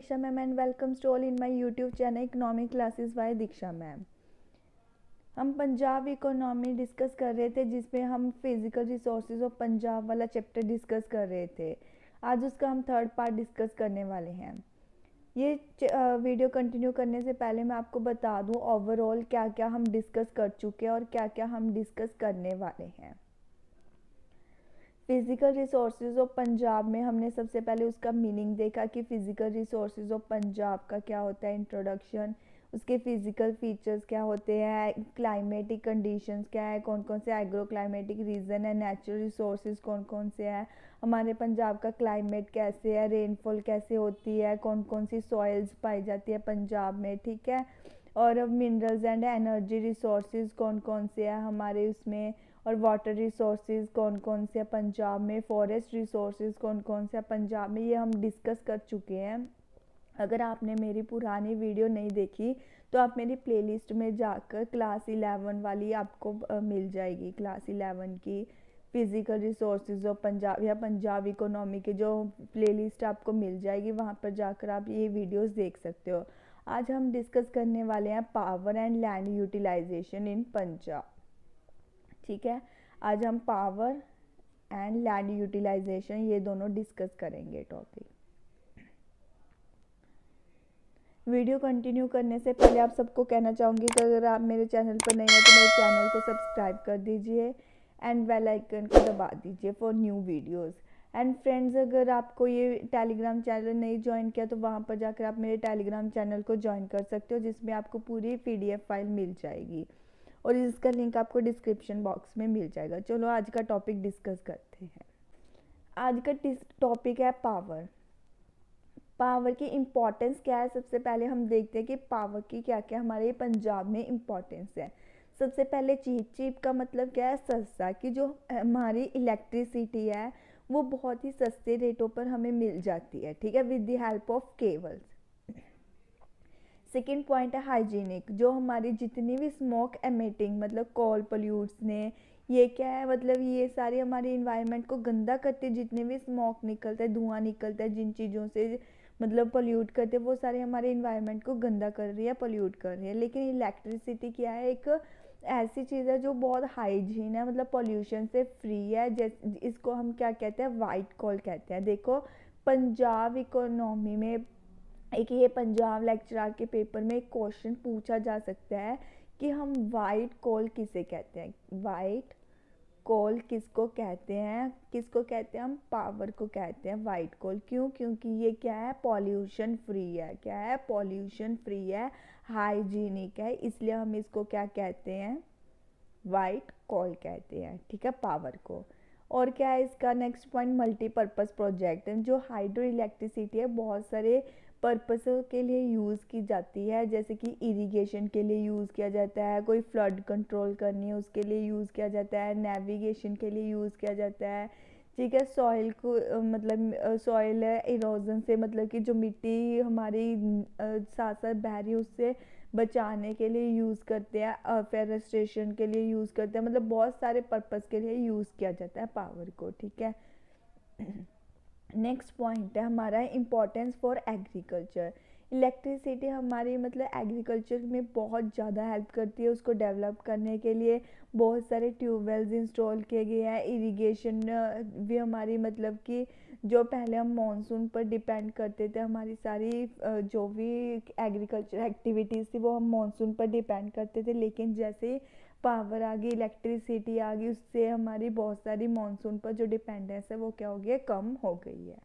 Diksha ma'am and welcome to all in my YouTube channel Economic Classes by Diksha ma'am। हम Punjab economy discuss कर रहे थे जिसमें हम फिजिकल रिसोर्सेज और पंजाब वाला चैप्टर डिस्कस कर रहे थे। आज उसका हम थर्ड पार्ट डिस्कस करने वाले हैं। ये वीडियो कंटिन्यू करने से पहले मैं आपको बता दूं ओवरऑल क्या क्या हम डिस्कस कर चुके हैं और क्या क्या हम डिस्कस करने वाले हैं। फ़िज़िकल रिसोर्सेज ऑफ पंजाब में हमने सबसे पहले उसका मीनिंग देखा कि फ़िज़िकल रिसोर्सेज ऑफ पंजाब का क्या होता है, इंट्रोडक्शन, उसके फ़िज़िकल फीचर्स क्या होते हैं, क्लाइमेटिक कंडीशंस क्या है, कौन कौन से एग्रो क्लाइमेटिक रीजन है, नेचुरल रिसोर्सेज कौन कौन से हैं, हमारे पंजाब का क्लाइमेट कैसे है, रेनफॉल कैसे होती है, कौन कौन सी सॉइल्स पाई जाती है पंजाब में, ठीक है। और मिनरल्स एंड एनर्जी रिसोर्सेज कौन कौन से हैं हमारे उसमें, और वाटर रिसोर्सेज कौन कौन से पंजाब में, फॉरेस्ट रिसोर्सेज कौन कौन से पंजाब में, ये हम डिस्कस कर चुके हैं। अगर आपने मेरी पुरानी वीडियो नहीं देखी तो आप मेरी प्लेलिस्ट में जाकर क्लास 11 वाली आपको मिल जाएगी। क्लास 11 की फिज़िकल रिसोर्सेज ऑफ पंजाब या पंजाब इकोनॉमी की जो प्लेलिस्ट आपको मिल जाएगी, वहाँ पर जाकर आप ये वीडियोस देख सकते हो। आज हम डिस्कस करने वाले हैं power and land utilization in Punjab, ठीक है। आज हम पावर एंड लैंड यूटिलाइजेशन ये दोनों डिस्कस करेंगे टॉपिक। वीडियो कंटिन्यू करने से पहले आप सबको कहना चाहूँगी कि अगर आप मेरे चैनल पर नए हैं तो मेरे चैनल को सब्सक्राइब कर दीजिए एंड बेल आइकन को दबा दीजिए for new videos. And friends, अगर आपको ये टेलीग्राम चैनल नहीं ज्वाइन किया तो वहाँ पर जाकर आप मेरे टेलीग्राम चैनल को ज्वाइन कर सकते हो, जिसमें आपको पूरी PDF फाइल मिल जाएगी और इसका लिंक आपको डिस्क्रिप्शन बॉक्स में मिल जाएगा। चलो आज का टॉपिक डिस्कस करते हैं। आज का टॉपिक है पावर। पावर की इम्पोर्टेंस क्या है, सबसे पहले हम देखते हैं कि पावर की क्या क्या हमारे पंजाब में इम्पोर्टेंस है। सबसे पहले चीप का मतलब क्या है, सस्ता, कि जो हमारी इलेक्ट्रिसिटी है वो बहुत ही सस्ते रेटों पर हमें मिल जाती है, ठीक है, with the help of cables. Second point है हाइजीनिक, जो हमारी जितनी भी स्मोक एमिटिंग मतलब कोल पोल्यूट्स ने, ये क्या है, मतलब ये सारी हमारी इन्वायरमेंट को गंदा करते, जितने भी स्मोक निकलता है, धुआं निकलता है, जिन चीज़ों से मतलब पोल्यूट करते, वो सारे हमारे इन्वायरमेंट को गंदा कर रही है, पोल्यूट कर रही है। लेकिन इलेक्ट्रिसिटी क्या है, एक ऐसी चीज़ है जो बहुत हाइजीन है, मतलब पोल्यूशन से फ्री है। जैसे इसको हम क्या कहते हैं, वाइट कोल कहते हैं। देखो पंजाब इकोनॉमी में एक ये पंजाब लेक्चरर के पेपर में एक क्वेश्चन पूछा जा सकता है कि हम वाइट कोल किसे कहते हैं, वाइट कोल किसको कहते हैं, किसको कहते हैं, हम पावर को कहते हैं वाइट कोल। क्यों? क्योंकि ये क्या है, पॉल्यूशन फ्री है। क्या है, पॉल्यूशन फ्री है, हाइजीनिक है, इसलिए हम इसको क्या कहते हैं, वाइट कोल कहते हैं, ठीक है, पावर को। और क्या है इसका नेक्स्ट पॉइंट, मल्टीपर्पज़ प्रोजेक्ट, जो हाइड्रो इलेक्ट्रिसिटी है बहुत सारे पर्पस के लिए यूज़ की जाती है, जैसे कि इरिगेशन के लिए यूज़ किया जाता है, कोई फ्लड कंट्रोल करनी है उसके लिए यूज़ किया जाता है, नेविगेशन के लिए यूज़ किया जाता है, ठीक है। सॉइल को मतलब सॉइल इरोजन से, मतलब कि जो मिट्टी हमारी साथ साथ बह रही है उससे बचाने के लिए यूज़ करते हैं, फेरेस्ट्रेशन के लिए यूज़ करते हैं, मतलब बहुत सारे पर्पस के लिए यूज़ किया जाता है पावर को, ठीक है। नेक्स्ट पॉइंट है हमारा इम्पोर्टेंस फॉर एग्रीकल्चर। इलेक्ट्रिसिटी हमारी मतलब एग्रीकल्चर में बहुत ज़्यादा हेल्प करती है, उसको डेवलप करने के लिए बहुत सारे ट्यूबवेल्स इंस्टॉल किए गए हैं। इरिगेशन भी हमारी मतलब कि जो पहले हम मॉनसून पर डिपेंड करते थे, हमारी सारी जो भी एग्रीकल्चर एक्टिविटीज़ थी वो हम मॉनसून पर डिपेंड करते थे, लेकिन जैसे पावर आ गई, इलेक्ट्रिसिटी आ गई, उससे हमारी बहुत सारी मॉनसून पर जो डिपेंडेंस है वो क्या हो गई, कम हो गई है।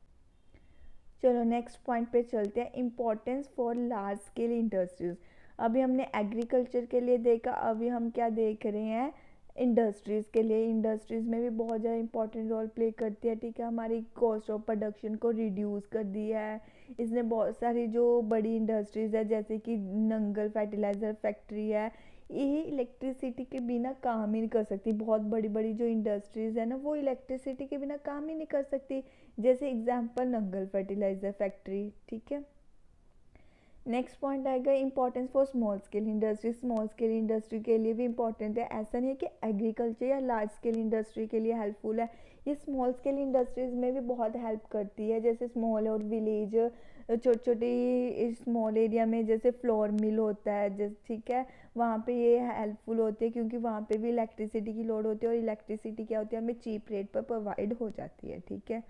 चलो नेक्स्ट पॉइंट पे चलते हैं, importance for large scale industries. अभी हमने एग्रीकल्चर के लिए देखा, अभी हम क्या देख रहे हैं, इंडस्ट्रीज़ के लिए। इंडस्ट्रीज़ में भी बहुत ज़्यादा इंपॉर्टेंट रोल प्ले करती है, ठीक है, हमारी कॉस्ट ऑफ प्रोडक्शन को रिड्यूस कर दिया है इसने। बहुत सारी जो बड़ी इंडस्ट्रीज़ है जैसे कि नंगल फर्टिलाइज़र फैक्ट्री है, ये इलेक्ट्रिसिटी के बिना काम ही नहीं कर सकती। बहुत बड़ी बड़ी जो इंडस्ट्रीज़ है ना, वो इलेक्ट्रिसिटी के बिना काम ही नहीं कर सकती, जैसे एग्जांपल नंगल फर्टिलाइज़र फैक्ट्री, ठीक है। नेक्स्ट पॉइंट आएगा importance for small scale industry. Small scale industry के लिए भी इंपॉर्टेंट है, ऐसा नहीं है कि एग्रीकल्चर या लार्ज स्केल इंडस्ट्री के लिए हेल्पफुल है, ये स्मॉल स्केल इंडस्ट्रीज़ में भी बहुत हेल्प करती है, जैसे स्मॉल और विलेज छोटी छोटी स्मॉल एरिया में जैसे फ्लोर मिल होता है जैसे, ठीक है, वहाँ पे ये हेल्पफुल होती है क्योंकि वहाँ पे भी इलेक्ट्रिसिटी की लोड होती है और इलेक्ट्रिसिटी क्या होती है हमें चीप रेट पर प्रोवाइड हो जाती है, ठीक है।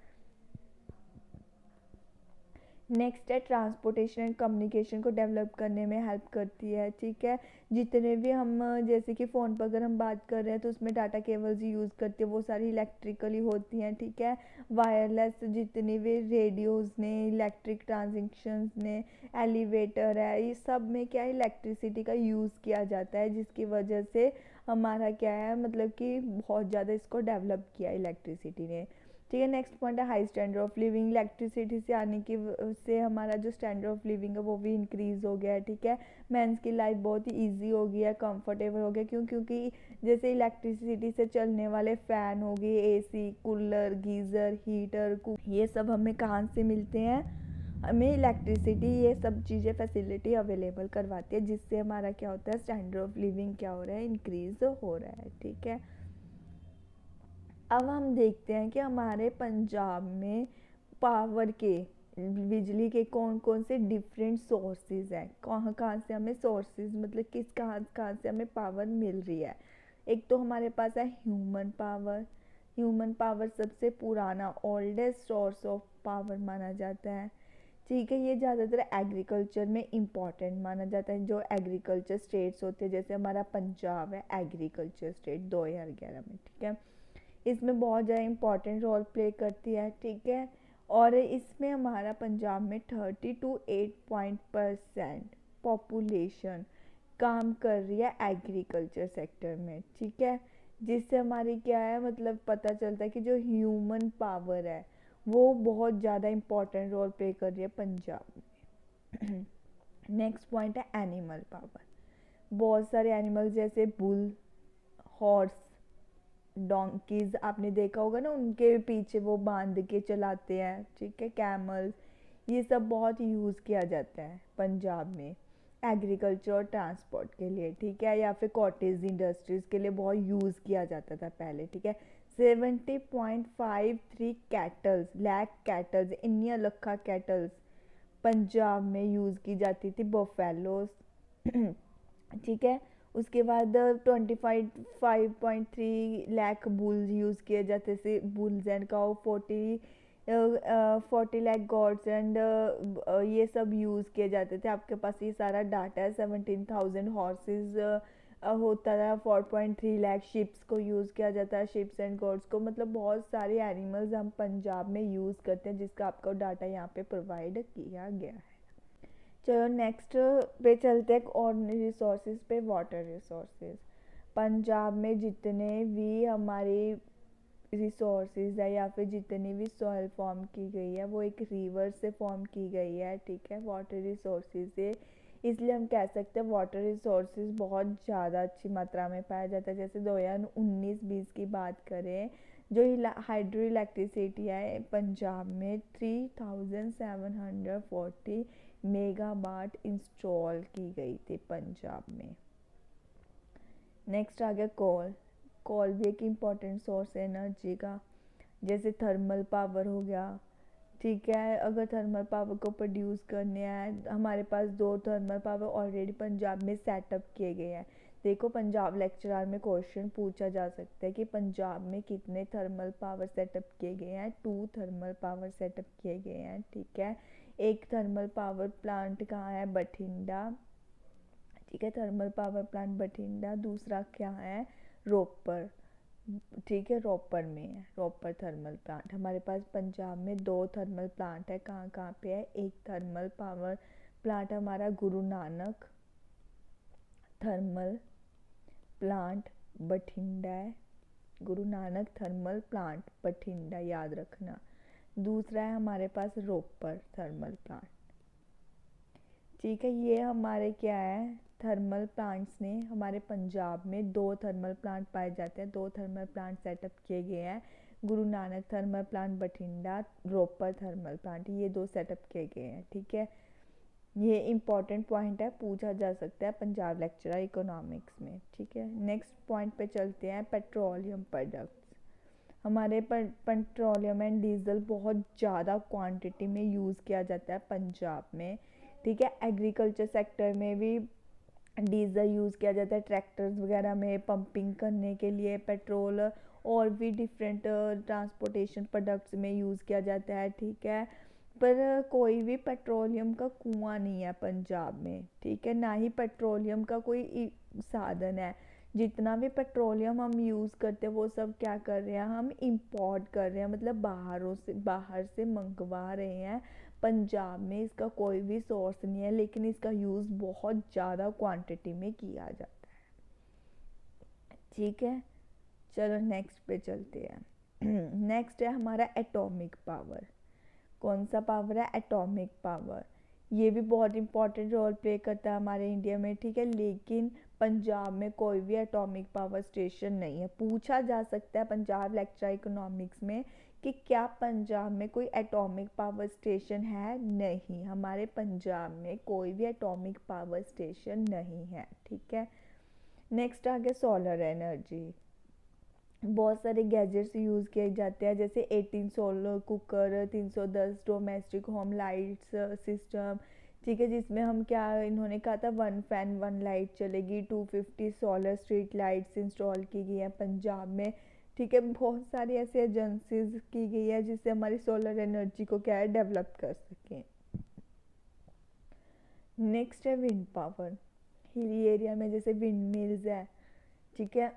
नेक्स्ट है ट्रांसपोर्टेशन एंड कम्युनिकेशन को डेवलप करने में हेल्प करती है, ठीक है। जितने भी हम जैसे कि फ़ोन पर अगर हम बात कर रहे हैं तो उसमें डाटा केबल्स यूज़ करती है, वो सारी इलेक्ट्रिकली होती हैं, ठीक है। वायरलेस जितनी भी रेडियोज़ ने, इलेक्ट्रिक ट्रांजेक्शन्स ने, एलिवेटर है, ये सब में क्या है इलेक्ट्रिसिटी का यूज़ किया जाता है, जिसकी वजह से हमारा क्या है मतलब कि बहुत ज़्यादा इसको डेवलप किया इलेक्ट्रिसिटी ने, ठीक है। नेक्स्ट पॉइंट है high standard of living. Electricity से आने की से हमारा जो स्टैंडर्ड ऑफ लिविंग है वो भी इंक्रीज़ हो गया है, ठीक है। मेंस की लाइफ बहुत ही इजी हो गई है, कंफर्टेबल हो गया, क्योंकि जैसे इलेक्ट्रिसिटी से चलने वाले फ़ैन हो गए, एसी, कूलर, गीज़र, हीटर, ये सब हमें कहाँ से मिलते हैं, हमें इलेक्ट्रिसिटी ये सब चीज़ें फैसिलिटी अवेलेबल करवाती है, जिससे हमारा क्या होता है स्टैंडर्ड ऑफ लिविंग क्या हो रहा है, इंक्रीज़ हो रहा है, ठीक है। अब हम देखते हैं कि हमारे पंजाब में पावर के, बिजली के कौन कौन से डिफरेंट सोर्सेज हैं, कहाँ कहाँ से हमें सोर्सेज मतलब किस कहाँ कहाँ से हमें पावर मिल रही है। एक तो हमारे पास है ह्यूमन पावर। ह्यूमन पावर सबसे पुराना ओल्डेस्ट सोर्स ऑफ पावर माना जाता है, ठीक है। ये ज़्यादातर एग्रीकल्चर में इम्पॉर्टेंट माना जाता है, जो एग्रीकल्चर स्टेट्स होते हैं, जैसे हमारा पंजाब है एग्रीकल्चर स्टेट 2011 में, ठीक है। इसमें बहुत ज़्यादा इम्पॉर्टेंट रोल प्ले करती है, ठीक है। और इसमें हमारा पंजाब में 30 to 8% पॉपुलेशन काम कर रही है एग्रीकल्चर सेक्टर में, ठीक है। जिससे हमारी क्या है मतलब पता चलता है कि जो ह्यूमन पावर है वो बहुत ज़्यादा इम्पॉर्टेंट रोल प्ले कर रही है पंजाब में। नेक्स्ट पॉइंट है एनिमल पावर। बहुत सारे एनिमल जैसे बुल, हॉर्स, डोंकीज आपने देखा होगा ना, उनके पीछे वो बांध के चलाते हैं, ठीक है, कैमल्स, ये सब बहुत यूज़ किया जाता है पंजाब में एग्रीकल्चर और ट्रांसपोर्ट के लिए, ठीक है, या फिर कॉटेज इंडस्ट्रीज़ के लिए बहुत यूज़ किया जाता था पहले, ठीक है। 70.53 कैटल्स, लैक कैटल्स, इंडिया लखा कैटल्स पंजाब में यूज़ की जाती थी, बफेलोस, ठीक है। उसके बाद 25.3 लाख बुल्स यूज़ किए जाते थे, bulls and cow, 40 lakh gods and ये सब यूज़ किए जाते थे। आपके पास ये सारा डाटा है। 17,000 हॉर्सेस होता था, 4.3 लाख शिप्स को यूज़ किया जाता है, शिप्स एंड गॉड्स को, मतलब बहुत सारे एनिमल्स हम पंजाब में यूज़ करते हैं, जिसका आपको डाटा यहाँ पे प्रोवाइड किया गया है। चलो नेक्स्ट पे चलते हैं और रिसोर्सेज पे, वाटर रिसोर्सेज। पंजाब में जितने भी हमारी रिसोर्सेज है या फिर जितनी भी सॉइल फॉर्म की गई है वो एक रिवर से फॉर्म की गई है, ठीक है, वाटर रिसोर्सेज से। इसलिए हम कह सकते हैं वाटर रिसोर्सेज बहुत ज़्यादा अच्छी मात्रा में पाया जाता है। जैसे 2019-20 की बात करें, जो हाइड्रो इलेक्ट्रिसिटी है पंजाब में 3740 मेगावाट इंस्टॉल की गई थी पंजाब में। नेक्स्ट आ गया कोल। कोल भी एक इम्पॉर्टेंट सोर्स है एनर्जी का, जैसे थर्मल पावर हो गया, ठीक है। अगर थर्मल पावर को प्रोड्यूस करने हैं, हमारे पास 2 थर्मल पावर ऑलरेडी पंजाब में सेटअप किए गए हैं। देखो पंजाब लेक्चरर में क्वेश्चन पूछा जा सकता है कि पंजाब में कितने थर्मल पावर सेटअप किए गए हैं। 2 थर्मल पावर सेटअप किए गए हैं, ठीक है। एक थर्मल पावर प्लांट कहाँ है, बठिंडा, ठीक है, थर्मल पावर प्लांट बठिंडा। दूसरा क्या है, रोपर, ठीक है, रोपर में है, रोपर थर्मल प्लांट। हमारे पास पंजाब में 2 थर्मल प्लांट है, कहाँ कहाँ पे है। एक थर्मल पावर प्लांट हमारा गुरु नानक थर्मल प्लांट बठिंडा है, गुरु नानक थर्मल प्लांट बठिंडा, याद रखना। दूसरा है हमारे पास रोपर थर्मल प्लांट, ठीक है। ये हमारे क्या है थर्मल प्लांट्स ने, हमारे पंजाब में 2 थर्मल प्लांट पाए जाते हैं, 2 थर्मल प्लांट सेटअप किए गए हैं, Guru Nanak thermal plant Bathinda, Ropar thermal plant, ये 2 सेटअप किए गए हैं, ठीक है। ये इंपॉर्टेंट पॉइंट है, पूछा जा सकता है पंजाब लेक्चरर इकोनॉमिक्स में, ठीक है। नेक्स्ट पॉइंट पे चलते हैं, पेट्रोलियम प्रोडक्ट्स। हमारे पेट्रोलियम एंड डीजल बहुत ज़्यादा क्वांटिटी में यूज़ किया जाता है पंजाब में, ठीक है। एग्रीकल्चर सेक्टर में भी डीजल यूज़ किया जाता है, ट्रैक्टर्स वगैरह में पंपिंग करने के लिए पेट्रोल, और भी डिफरेंट ट्रांसपोर्टेशन प्रोडक्ट्स में यूज़ किया जाता है, ठीक है। पर कोई भी पेट्रोलियम का कुआं नहीं है पंजाब में, ठीक है, ना ही पेट्रोलियम का कोई साधन है। जितना भी पेट्रोलियम हम यूज़ करते हैं वो सब क्या कर रहे हैं, हम इंपोर्ट कर रहे हैं, मतलब बाहर से मंगवा रहे हैं। पंजाब में इसका कोई भी सोर्स नहीं है, लेकिन इसका यूज़ बहुत ज़्यादा क्वांटिटी में किया जाता है, ठीक है। चलो नेक्स्ट पे चलते हैं। नेक्स्ट है हमारा एटॉमिक पावर। कौन सा पावर है, एटॉमिक पावर। ये भी बहुत इंपॉर्टेंट रोल प्ले करता है हमारे इंडिया में, ठीक है। लेकिन पंजाब में कोई भी एटॉमिक पावर स्टेशन नहीं है। पूछा जा सकता है पंजाब लेक्चर इकोनॉमिक्स में कि क्या पंजाब में कोई एटॉमिक पावर स्टेशन है, नहीं, हमारे पंजाब में कोई भी एटॉमिक पावर स्टेशन नहीं है, ठीक है। नेक्स्ट आ गया सोलर एनर्जी। बहुत सारे गैजेट्स यूज़ किए जाते हैं, जैसे 18 solar cooker, 310 domestic home lights system, ठीक है, जिसमें हम क्या इन्होंने कहा था 1 फैन 1 लाइट चलेगी। 250 सोलर स्ट्रीट लाइट्स इंस्टॉल की गई है पंजाब में, ठीक है। बहुत सारी ऐसी एजेंसीज की गई है जिससे हमारी सोलर एनर्जी को क्या है, डेवलप कर सकें। नेक्स्ट है विंड पावर। हिली एरिया में जैसे विंड मिल्स है, ठीक है,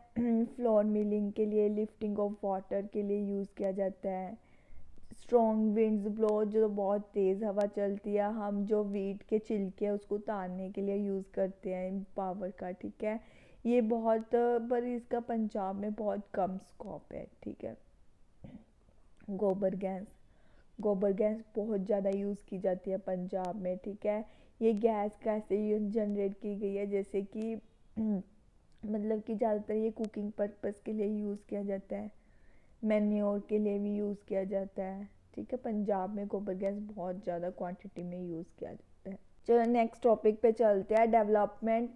फ्लोर मिलिंग के लिए, लिफ्टिंग ऑफ वाटर के लिए यूज़ किया जाता है। स्ट्रॉन्ग विंड्स ब्लो, जो बहुत तेज़ हवा चलती है, हम जो वीट के छिलके हैं उसको उतारने के लिए यूज़ करते हैं पावर का, ठीक है। ये बहुत, पर इसका पंजाब में बहुत कम स्कोप है, ठीक है। गोबर गैस। गोबर गैस बहुत ज़्यादा यूज़ की जाती है पंजाब में, ठीक है। ये गैस कैसे जनरेट की गई है, जैसे कि मतलब कि ज़्यादातर ये कुकिंग पर्पस के लिए यूज़ किया जाता है, मैन्योर के लिए भी यूज़ किया जाता है, ठीक है। पंजाब में गोबर गैस बहुत ज़्यादा क्वांटिटी में यूज़ किया जाता है। चलो नेक्स्ट टॉपिक पे चलते हैं, development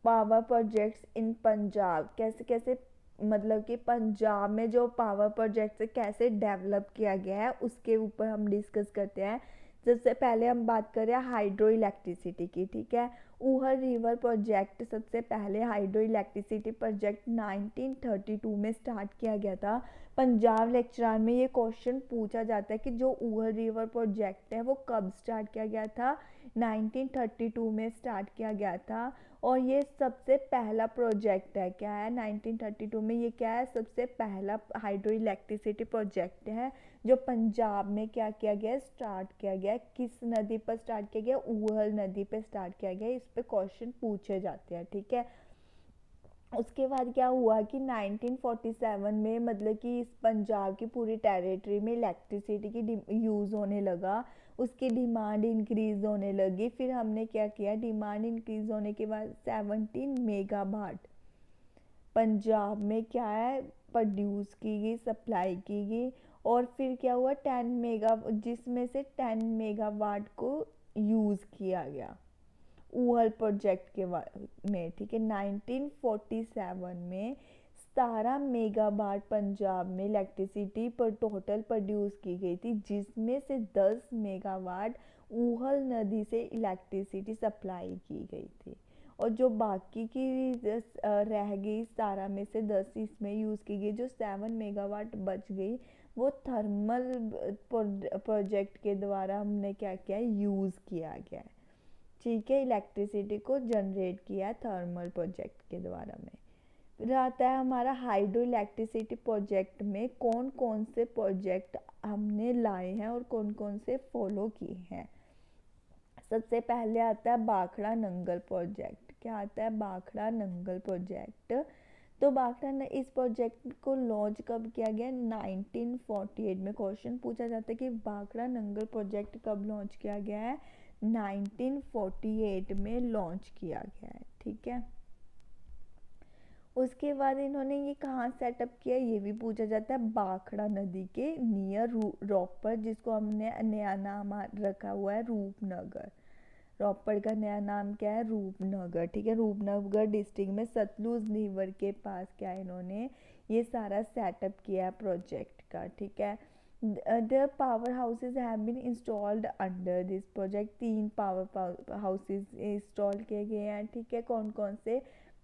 power projects in Punjab. कैसे कैसे, मतलब कि पंजाब में जो पावर प्रोजेक्ट्स है कैसे डेवलप किया गया है उसके ऊपर हम डिस्कस करते हैं। सबसे पहले हम बात करें हाइड्रो इलेक्ट्रिसिटी की, ठीक है। ऊहर रिवर प्रोजेक्ट, सबसे पहले हाइड्रो इलेक्ट्रिसिटी प्रोजेक्ट 1932 में स्टार्ट किया गया था। पंजाब लेक्चरार में ये क्वेश्चन पूछा जाता है कि जो ऊहर रिवर प्रोजेक्ट है वो कब स्टार्ट किया गया था, 1932 में स्टार्ट किया गया था। और ये सबसे पहला प्रोजेक्ट है, क्या है, 1932 में ये क्या है, सबसे पहला हाइड्रो इलेक्ट्रिसिटी प्रोजेक्ट है जो पंजाब में क्या किया गया, स्टार्ट किया गया। किस नदी पर स्टार्ट किया गया, ऊहल नदी पे स्टार्ट किया गया। इस पे क्वेश्चन पूछे जाते हैं, ठीक है। उसके बाद क्या हुआ कि 1947 में, मतलब कि इस पंजाब की पूरी टेरिटरी में इलेक्ट्रिसिटी की यूज़ होने लगा, उसकी डिमांड इंक्रीज़ होने लगी। फिर हमने क्या किया, डिमांड इंक्रीज़ होने के बाद 17 मेगावाट पंजाब में क्या है, प्रोड्यूस की गई, सप्लाई की गई। और फिर क्या हुआ, 10 मेगा, जिसमें से 10 मेगावाट को यूज़ किया गया ऊहल प्रोजेक्ट के में, ठीक है। 1947 में 17 मेगावाट पंजाब में इलेक्ट्रिसिटी पर टोटल प्रोड्यूस की गई थी, जिसमें से 10 मेगावाट ऊहल नदी से इलेक्ट्रिसिटी सप्लाई की गई थी। और जो बाकी की रह गई 17 में से 10 इसमें यूज़ की गई, जो 7 मेगावाट बच गई वो थर्मल प्रोजेक्ट के द्वारा हमने क्या किया, यूज़ किया गया है, ठीक है। इलेक्ट्रिसिटी को जनरेट किया थर्मल प्रोजेक्ट के द्वारा में। फिर आता है हमारा हाइड्रो इलेक्ट्रिसिटी प्रोजेक्ट में कौन कौन से प्रोजेक्ट हमने लाए हैं और कौन कौन से फॉलो किए हैं। सबसे पहले आता है भाखड़ा नंगल प्रोजेक्ट। क्या आता है, भाखड़ा नंगल प्रोजेक्ट। तो इस प्रोजेक्ट को लॉन्च कब किया गया, 1948 में। क्वेश्चन पूछा जाता है कि भाखड़ा नंगल प्रोजेक्ट कब लॉन्च किया गया है, 1948 में लॉन्च किया गया है, ठीक है। उसके बाद इन्होंने ये कहाँ सेटअप किया, ये भी पूछा जाता है, भाखड़ा नदी के नियर रोपड़, जिसको हमने नया नाम रखा हुआ है रूपनगर। रोपड़ का नया नाम क्या है, रूपनगर, ठीक है। रूपनगर डिस्ट्रिक्ट में सतलुज रिवर के पास क्या है, इन्होंने ये सारा सेटअप किया है प्रोजेक्ट का, ठीक है। The power houses have been installed under this project, 3 power houses install किए गए हैं, ठीक है। कौन कौन से?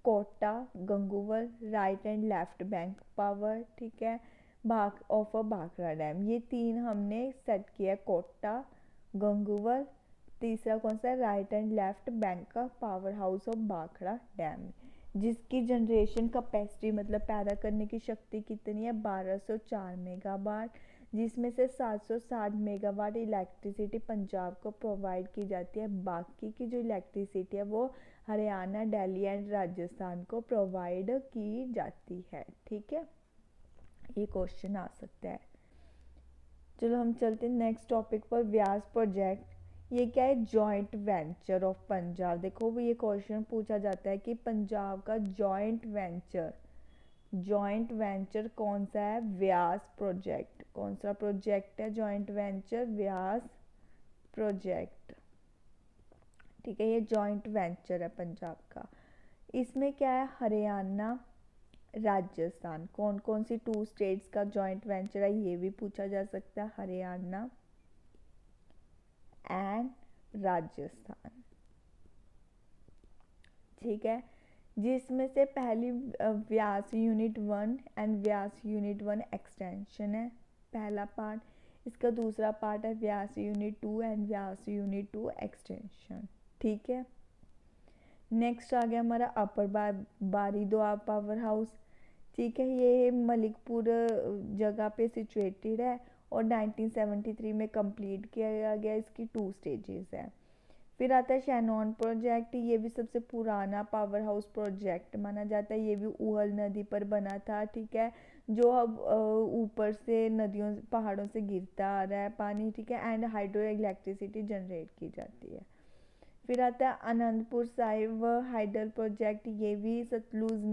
Kota, Ganguwal, right and left bank power, ठीक है, भाखड़ा डैम। ये 3 हमने सेट किया, कोटा, गंगूवल, तीसरा कौन सा? राइट एंड लेफ्ट बैंक का power house of Bhakra dam, जिसकी जनरेशन कैपेसिटी मतलब पैदा करने की शक्ति कितनी है? 1204 मेगावाट, जिसमें से 760 मेगावाट इलेक्ट्रिसिटी पंजाब को प्रोवाइड की जाती है। बाकी की जो इलेक्ट्रिसिटी है वो हरियाणा, दिल्ली एंड राजस्थान को प्रोवाइड की जाती है, ठीक है। ये क्वेश्चन आ सकता है। चलो हम चलते हैं नेक्स्ट टॉपिक पर, व्यास प्रोजेक्ट। ये क्या है? Joint venture of Punjab. देखो ये क्वेश्चन पूछा जाता है कि पंजाब का जॉइंट वेंचर कौन सा है? व्यास प्रोजेक्ट। कौन सा प्रोजेक्ट है जॉइंट वेंचर? व्यास प्रोजेक्ट, ठीक है। ये जॉइंट वेंचर है पंजाब का। इसमें क्या है? हरियाणा, राजस्थान, कौन कौन सी 2 स्टेट्स का जॉइंट वेंचर है? ये भी पूछा जा सकता है, हरियाणा एंड राजस्थान, ठीक है। जिसमें से पहली Vyas unit 1 and Vyas unit 1 extension है, पहला पार्ट। इसका दूसरा पार्ट है Vyas unit 2 and Vyas unit 2 extension, ठीक है। नेक्स्ट आ गया हमारा अपर बारी दोआब पावर हाउस, ठीक है। ये मलिकपुर जगह पे सिचुएटेड है और 1973 में कंप्लीट किया गया। इसकी 2 स्टेजेस है। फिर आता है शैनॉन प्रोजेक्ट। ये भी सबसे पुराना पावर हाउस प्रोजेक्ट माना जाता है। ये भी ऊहल नदी पर बना था, ठीक है, जो अब ऊपर से नदियों पहाड़ों से गिरता आ रहा है पानी, ठीक है, एंड हाइड्रो इलेक्ट्रिसिटी जनरेट की जाती है। फिर आता है अनंतपुर साहिब हाइडल प्रोजेक्ट। ये भी सतलुज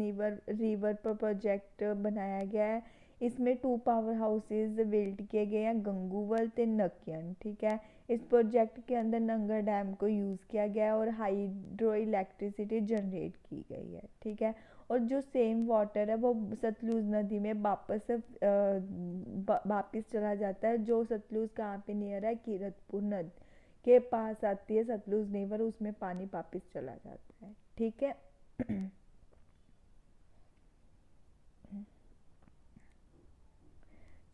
रिवर पर प्रोजेक्ट बनाया गया है। इसमें 2 पावर हाउसेज बिल्ड किए गए हैं, गंगूवल ते नकियन, ठीक है। इस प्रोजेक्ट के अंदर नंगर डैम को यूज़ किया गया है और हाइड्रो इलेक्ट्रिसिटी जनरेट की गई है, ठीक है। और जो सेम वाटर है वो सतलुज नदी में वापस चला जाता है, जो सतलुज कहाँ पे नियर है? कीरतपुर नदी के पास आती है सतलुज रिवर, उसमें पानी वापस चला जाता है, ठीक है।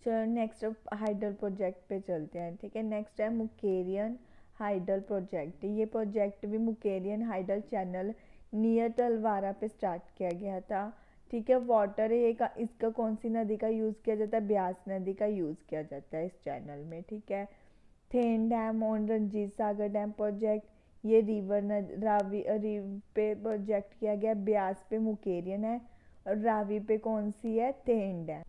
चलो नेक्स्ट हाइडल प्रोजेक्ट पे चलते हैं, ठीक है। नेक्स्ट है मुकेरियन हाइडल प्रोजेक्ट। ये प्रोजेक्ट भी मुकेरियन हाइडल चैनल नियर तलवारा पे स्टार्ट किया गया था, ठीक है। वाटर इसका कौन सी नदी का यूज़ किया जाता है? ब्यास नदी का यूज़ किया जाता है इस चैनल में, ठीक है। थेन डैम और रंजीत सागर डैम प्रोजेक्ट, ये रावी पे प्रोजेक्ट किया गया। ब्यास पे मुकेरियन है और रावी पे कौन सी है? Then dam.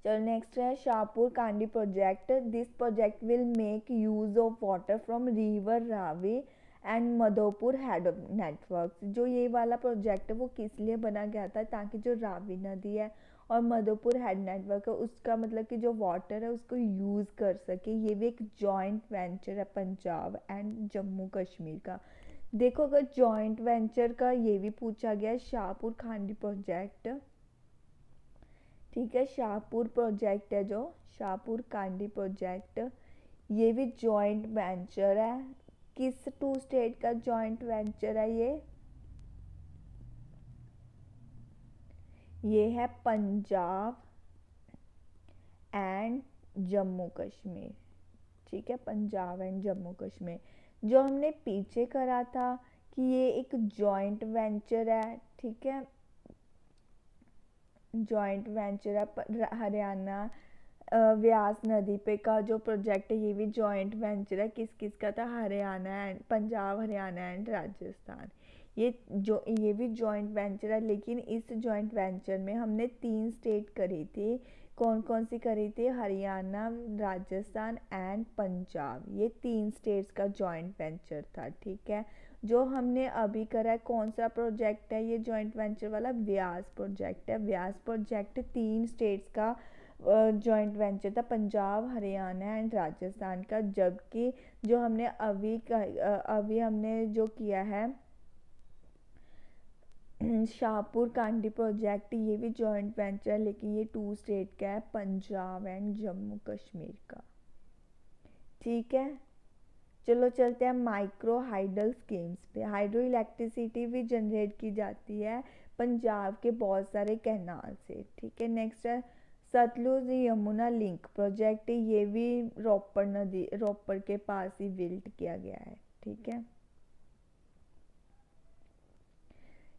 चलो नेक्स्ट है Shahpur Kandi project. This project will make use of water from river Ravi and Madhopur head network. जो ये वाला प्रोजेक्ट है वो किस लिए बना गया था? ताकि जो रावी नदी है और मधोपुर हेड नेटवर्क है उसका मतलब कि जो वाटर है उसको यूज़ कर सके। ये भी एक जॉइंट वेंचर है पंजाब एंड जम्मू कश्मीर का। देखो अगर जॉइंट वेंचर का ये भी पूछा गया, शाहपुर खांडी प्रोजेक्ट, ठीक है। शाहपुर प्रोजेक्ट है जो शाहपुर कांडी प्रोजेक्ट, ये भी जॉइंट वेंचर है। किस 2 स्टेट का जॉइंट वेंचर है? ये है पंजाब एंड जम्मू कश्मीर, ठीक है, पंजाब एंड जम्मू कश्मीर। जो हमने पीछे करा था कि ये एक जॉइंट वेंचर है, ठीक है, जॉइंट वेंचर है। हरियाणा व्यास नदी पे का जो प्रोजेक्ट है ये भी जॉइंट वेंचर है। किस किस का था? Haryana and Punjab, Haryana and Rajasthan. ये भी जॉइंट वेंचर है, लेकिन इस जॉइंट वेंचर में हमने 3 स्टेट करी थी। कौन कौन सी करी थी? हरियाणा, राजस्थान एंड पंजाब। ये 3 स्टेट्स का जॉइंट वेंचर था, ठीक है। जो हमने अभी करा है कौन सा प्रोजेक्ट है? ये जॉइंट वेंचर वाला व्यास प्रोजेक्ट है। व्यास प्रोजेक्ट 3 स्टेट्स का जॉइंट वेंचर था, पंजाब, हरियाणा एंड राजस्थान का। जबकि जो हमने अभी हमने जो किया है शाहपुर कांडी प्रोजेक्ट, ये भी जॉइंट वेंचर है, लेकिन ये 2 स्टेट का है, पंजाब एंड जम्मू कश्मीर का। ठीक है, चलो चलते हैं माइक्रो हाइडल स्कीम्स पे। हाइड्रो इलेक्ट्रिसिटी भी जनरेट की जाती है पंजाब के बहुत सारे कैनाल से। ठीक है, नेक्स्ट है सतलुज यमुना लिंक प्रोजेक्ट, ये भी रोपड़ नदी, रोपड़ के पास ही बिल्ड किया गया है। ठीक है,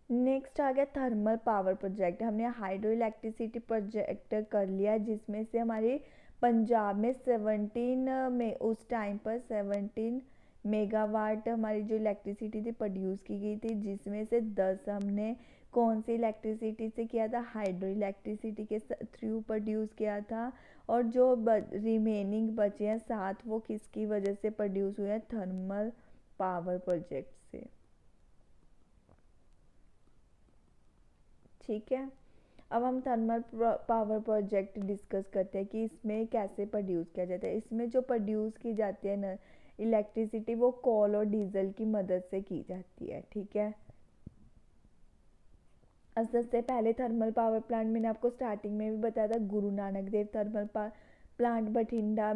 नेक्स्ट आ गया थर्मल पावर प्रोजेक्ट। हमने हाइड्रो इलेक्ट्रिसिटी प्रोजेक्ट कर लिया, जिसमें से हमारी पंजाब में 17 में उस टाइम पर 17 मेगावाट हमारी जो इलेक्ट्रिसिटी थी प्रोड्यूस की गई थी, जिसमें से 10 हमने कौन सी इलेक्ट्रिसिटी से किया था, हाइड्रो इलेक्ट्रिसिटी के थ्रू प्रोड्यूस किया था। और जो रिमेनिंग बचे हैं 7, वो किसकी वजह से प्रोड्यूस हुए हैं, थर्मल पावर प्रोजेक्ट से। ठीक है, अब हम थर्मल पावर प्रोजेक्ट डिस्कस करते हैं कि इसमें कैसे प्रोड्यूस किया जाता है। इसमें जो प्रोड्यूस की जाती है ना इलेक्ट्रिसिटी, वो कोल और डीजल की मदद से की जाती है। ठीक है, सबसे पहले थर्मल पावर प्लांट मैंने आपको स्टार्टिंग में भी बताया था, गुरु नानक देव थर्मल प्लांट बठिंडा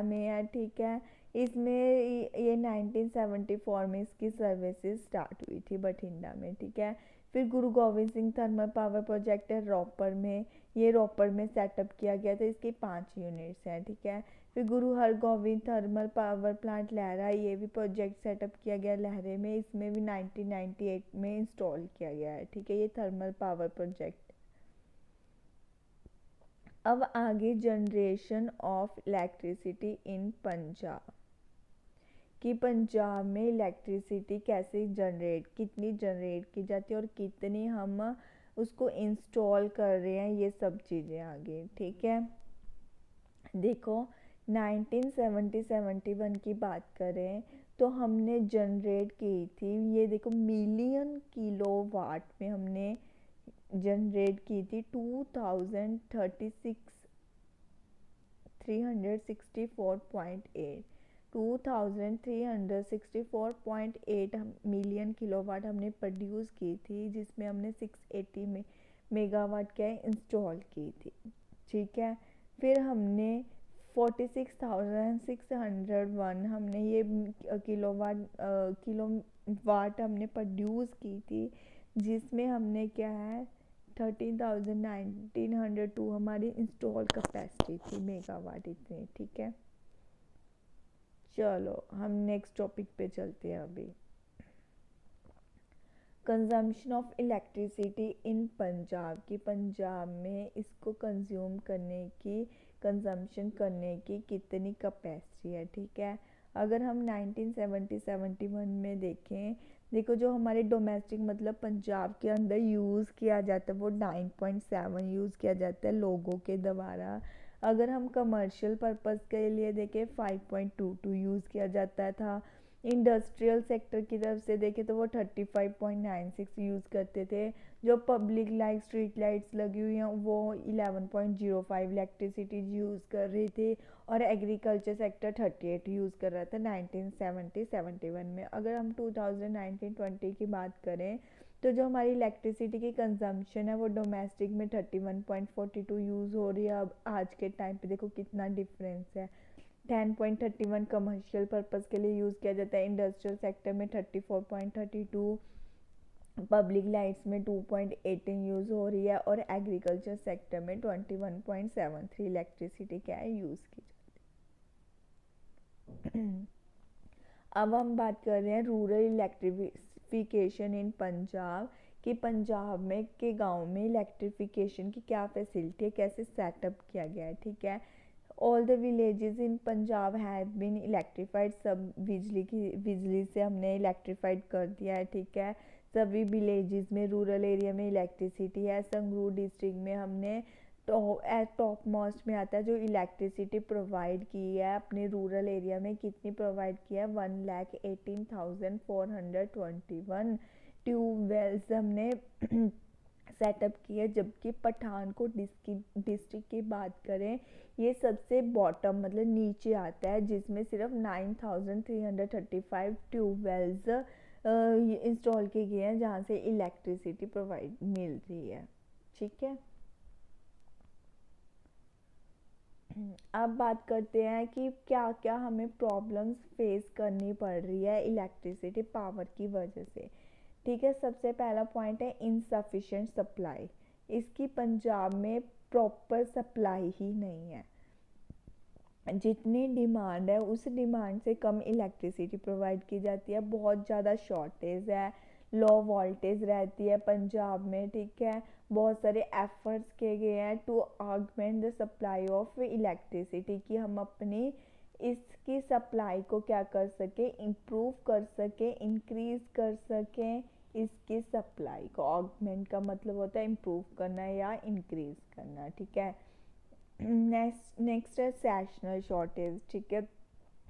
में है। ठीक है, इसमें ये 1974 में इसकी सर्विसेज स्टार्ट हुई थी बठिंडा में। ठीक है, फिर गुरु Govind Singh thermal power project है रोपड़ में, ये रोपड़ में सेटअप किया गया था, इसकी 5 यूनिट्स हैं। ठीक है, फिर गुरु हरगोविंद थर्मल पावर प्लांट लहरा, ये भी प्रोजेक्ट सेटअप किया गया लहरे में, इसमें भी 1998 में इंस्टॉल किया गया है। ठीक है, ये थर्मल पावर प्रोजेक्ट। अब आगे generation of electricity in Punjab, कि पंजाब में इलेक्ट्रिसिटी कैसे कितनी जनरेट की जाती है और कितनी हम उसको इंस्टॉल कर रहे हैं, ये सब चीज़ें आगे। ठीक है, देखो 1970-71 की बात करें तो हमने जनरेट की थी, ये देखो मिलियन किलोवाट में हमने जनरेट की थी 2364.8 मिलियन किलोवाट हमने प्रोड्यूस की थी, जिसमें हमने 680 मेगावाट क्या इंस्टॉल की थी। ठीक है, फिर हमने 46,601 हमने ये किलोवाट हमने प्रोड्यूस की थी, जिसमें हमने क्या है 13,1902 हमारी इंस्टॉल कैपेसिटी थी मेगावाट इतनी। ठीक है, चलो हम नेक्स्ट टॉपिक पे चलते हैं। अभी consumption of electricity in Punjab, की पंजाब में इसको कंजम्पशन करने की कितनी कैपेसिटी है। ठीक है, अगर हम 1970-71 में देखें, देखो जो हमारे डोमेस्टिक मतलब पंजाब के अंदर यूज़ किया जाता है वो 9.7 यूज़ किया जाता है लोगों के द्वारा। अगर हम कमर्शियल पर्पस के लिए देखें 5.22 यूज़ किया जाता था। इंडस्ट्रियल सेक्टर की तरफ से देखें तो वो 35.96 यूज़ करते थे। जो पब्लिक लाइट स्ट्रीट लाइट्स लगी हुई हैं वो 11.05 इलेक्ट्रिसिटी यूज़ कर रही थी। और एग्रीकल्चर सेक्टर 38 यूज़ कर रहा था 1970-71 में। अगर हम 2019-20 की बात करें तो जो हमारी इलेक्ट्रिसिटी की कंजम्पशन है वो डोमेस्टिक में 31.42 यूज़ हो रही है। अब आज के टाइम पे देखो कितना डिफरेंस है, 10.31 कमर्शियल पर्पस के लिए यूज़ किया जाता है, इंडस्ट्रियल सेक्टर में 34.32, पब्लिक लाइट्स में 2.18 यूज़ हो रही है और एग्रीकल्चर सेक्टर में 21.73 इलेक्ट्रिसिटी क्या है यूज़ की जाती है। अब हम बात कर रहे हैं रूरल इलेक्ट्रिफिकेशन इन पंजाब, कि पंजाब में के गांव में इलेक्ट्रिफिकेशन की क्या फैसिलिटी है, कैसे सेटअप किया गया है। ठीक है, all the villages in Punjab have been electrified, सब बिजली से हमने इलेक्ट्रीफाइड कर दिया है। ठीक है, सभी विलेजेस में रूरल एरिया में इलेक्ट्रिसिटी है। संगरूर डिस्ट्रिक्ट में हमने टॉप मोस्ट में आता है जो इलेक्ट्रिसिटी प्रोवाइड की है अपने रूरल एरिया में, कितनी प्रोवाइड की है 1,18,421 ट्यूबवेल्स हमने सेटअप की है। जबकि पठानकोट डिस्ट्रिक्ट की बात करें, ये सबसे बॉटम मतलब नीचे आता है, जिसमें सिर्फ 9,335 ट्यूबवेल्स इंस्टॉल किए गए हैं जहाँ से इलेक्ट्रिसिटी प्रोवाइड मिल रही है। ठीक है, अब बात करते हैं कि क्या क्या हमें प्रॉब्लम्स फेस करनी पड़ रही है इलेक्ट्रिसिटी पावर की वजह से। ठीक है, सबसे पहला पॉइंट है इनसफिशिएंट सप्लाई। इसकी पंजाब में प्रॉपर सप्लाई ही नहीं है। जितनी डिमांड है उस डिमांड से कम इलेक्ट्रिसिटी प्रोवाइड की जाती है, बहुत ज़्यादा शॉर्टेज है, लो वोल्टेज रहती है पंजाब में। ठीक है, बहुत सारे एफर्ट्स किए गए हैं to augment the supply of electricity, कि हम अपनी इसकी सप्लाई को क्या कर सके, इम्प्रूव कर सके, इंक्रीज कर सकें। इसकी सप्लाई को, ऑगमेंट का मतलब होता है इम्प्रूव करना या इंक्रीज करना। ठीक है, नेक्स्ट है सेशनल शॉर्टेज। ठीक है,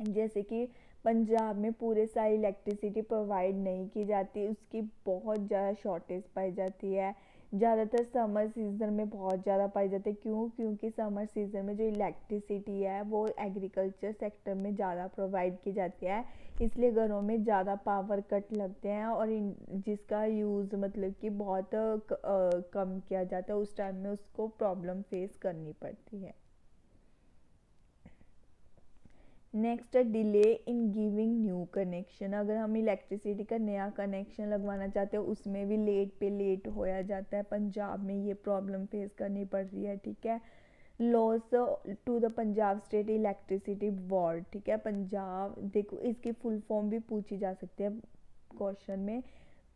जैसे कि पंजाब में पूरे साल इलेक्ट्रिसिटी प्रोवाइड नहीं की जाती, उसकी बहुत ज़्यादा शॉर्टेज पाई जाती है। ज़्यादातर समर सीज़न में बहुत ज़्यादा पाई जाती है। क्यों? क्योंकि समर सीज़न में जो इलेक्ट्रिसिटी है वो एग्रीकल्चर सेक्टर में ज़्यादा प्रोवाइड की जाती है, इसलिए घरों में ज़्यादा पावर कट लगते हैं और जिसका यूज़ मतलब कि बहुत कम किया जाता है, उस टाइम में उसको प्रॉब्लम फेस करनी पड़ती है। नेक्स्ट है delay in giving new connection. अगर हम इलेक्ट्रिसिटी का नया कनेक्शन लगवाना चाहते हैं उसमें भी लेट पे लेट होया जाता है, पंजाब में ये प्रॉब्लम फेस करनी पड़ रही है। ठीक है, loss to the Punjab state electricity board. ठीक है, पंजाब, देखो इसकी फुल फॉर्म भी पूछी जा सकती है क्वेश्चन में।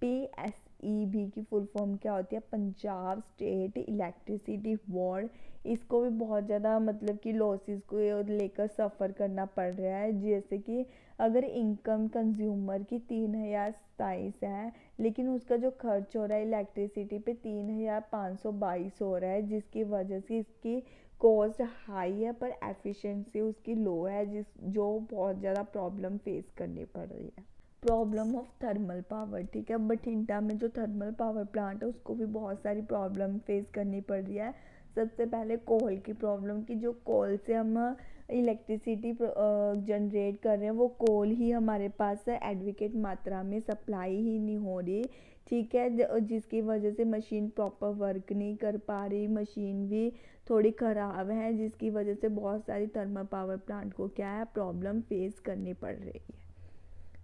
PSEB की फुल फॉर्म क्या होती है? Punjab state electricity board. इसको भी बहुत ज़्यादा मतलब कि लॉसेस को लेकर सफ़र करना पड़ रहा है। जैसे कि अगर इनकम कंज्यूमर की 3027 है, लेकिन उसका जो खर्च हो रहा है इलेक्ट्रिसिटी पे 3522 हो रहा है, जिसकी वजह से इसकी कॉस्ट हाई है पर एफिशिएंसी उसकी लो है, जो बहुत ज़्यादा प्रॉब्लम फेस करनी पड़ रही है। Problem of thermal power. ठीक है, बठिंडा में जो थर्मल पावर प्लांट है उसको भी बहुत सारी प्रॉब्लम फेस करनी पड़ रही है। सबसे पहले कोल की प्रॉब्लम, की जो कोल से हम इलेक्ट्रिसिटी जनरेट कर रहे हैं वो कोल ही हमारे पास एडवोकेट मात्रा में सप्लाई ही नहीं हो रही। ठीक है, जिसकी वजह से मशीन प्रॉपर वर्क नहीं कर पा रही, मशीन भी थोड़ी ख़राब है, जिसकी वजह से बहुत सारी थर्मल पावर प्लांट को क्या है, प्रॉब्लम फेस करनी पड़ रही है।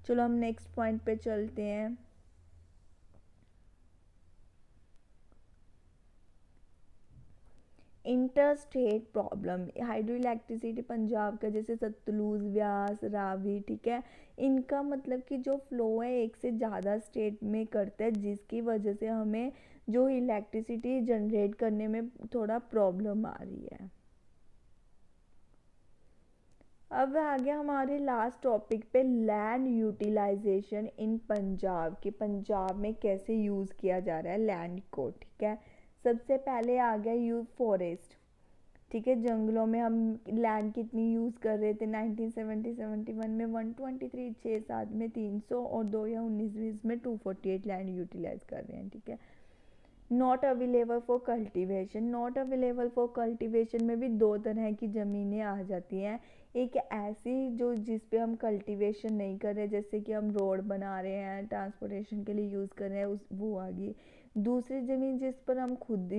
चलो हम नेक्स्ट पॉइंट पे चलते हैं। Inter state problem. Hydro electricity Punjab का जैसे सतलुज, व्यास, रावी, ठीक है, इनका मतलब कि जो फ्लो है एक से ज़्यादा स्टेट में करता है, जिसकी वजह से हमें जो इलेक्ट्रिसिटी जनरेट करने में थोड़ा प्रॉब्लम आ रही है। अब आ गया हमारे लास्ट टॉपिक पे, लैंड यूटिलाइजेशन इन पंजाब, कि पंजाब में कैसे यूज़ किया जा रहा है लैंड को। ठीक है, सबसे पहले आ गया फॉरेस्ट। ठीक है, जंगलों में हम लैंड कितनी यूज़ कर रहे थे 1970-71 में 123, 6-7 में 300 और 2019-20 में 248 लैंड यूटिलाइज कर रहे हैं। ठीक है, not available for cultivation. Not available for cultivation में भी दो तरह की ज़मीनें आ जाती हैं। एक ऐसी जो जिस पे हम कल्टीवेशन नहीं कर रहे, जैसे कि हम रोड बना रहे हैं, ट्रांसपोर्टेशन के लिए यूज़ कर रहे हैं, उस वो आ गई। दूसरी ज़मीन जिस पर हम खुद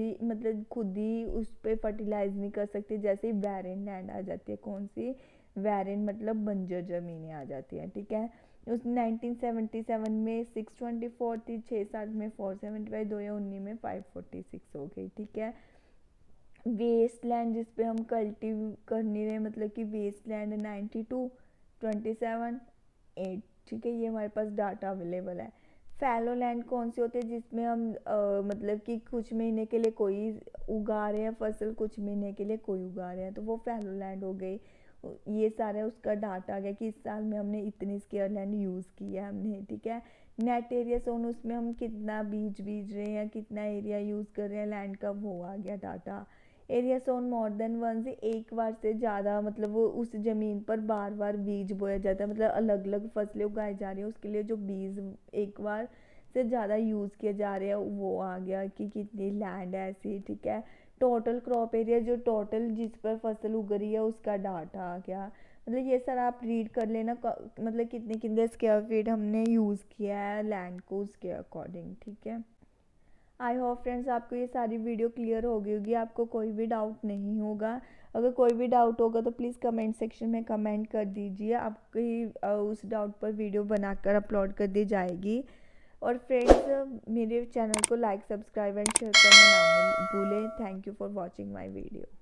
ही उस पर फर्टिलाइज नहीं कर सकते, जैसे बैरन लैंड आ जाती है। कौन सी? बैरन मतलब बंजर ज़मीनें आ जाती हैं। ठीक है, उस 1977 में 624 थी, 6-7 में 475, 2019 में 546 हो गई। ठीक है, वेस्ट लैंड जिस पे हम कल्टिव कर नहीं रहे, मतलब कि वेस्ट लैंड 92, 27, 8। ठीक है, ये हमारे पास डाटा अवेलेबल है। फैलो लैंड कौन सी होती है? जिसमें हम मतलब कि कुछ महीने के लिए कोई उगा रहे हैं फसल, कुछ महीने के लिए कोई उगा रहे हैं, तो वो फैलो लैंड हो गई। ये सारा उसका डाटा आ गया कि इस साल में हमने इतनी स्क्वायर लैंड यूज़ किया है हमने। ठीक है, नेट एरिया सोन, उसमें हम कितना बीज बीज रहे हैं, कितना एरिया यूज़ कर रहे हैं लैंड का, वो आ गया डाटा। एरिया सोन मोर देन वन, से एक बार से ज़्यादा, मतलब वो उस ज़मीन पर बार बार बीज बोया जाता है, मतलब अलग अलग फसलें उगाई जा रही हैं, उसके लिए जो बीज एक बार से ज़्यादा यूज़ किए जा रहे हैं, वो आ गया कि कितनी लैंड है ऐसी। ठीक है, टोटल क्रॉप एरिया, जो टोटल जिस पर फसल उग रही है उसका डाटा आ गया। मतलब ये सारा आप रीड कर लेना, मतलब कितने कितने स्क्वायर फीट हमने यूज़ किया है लैंड को उसके अकॉर्डिंग, ठीक है। आई होप फ्रेंड्स आपको ये सारी वीडियो क्लियर हो गई होगी, आपको कोई भी डाउट नहीं होगा। अगर कोई भी डाउट होगा तो प्लीज़ कमेंट सेक्शन में कमेंट कर दीजिए, आपकी उस डाउट पर वीडियो बनाकर अपलोड कर दी जाएगी। और फ्रेंड्स मेरे चैनल को लाइक, सब्सक्राइब एंड शेयर करना ना भूलें। Thank you for watching my video.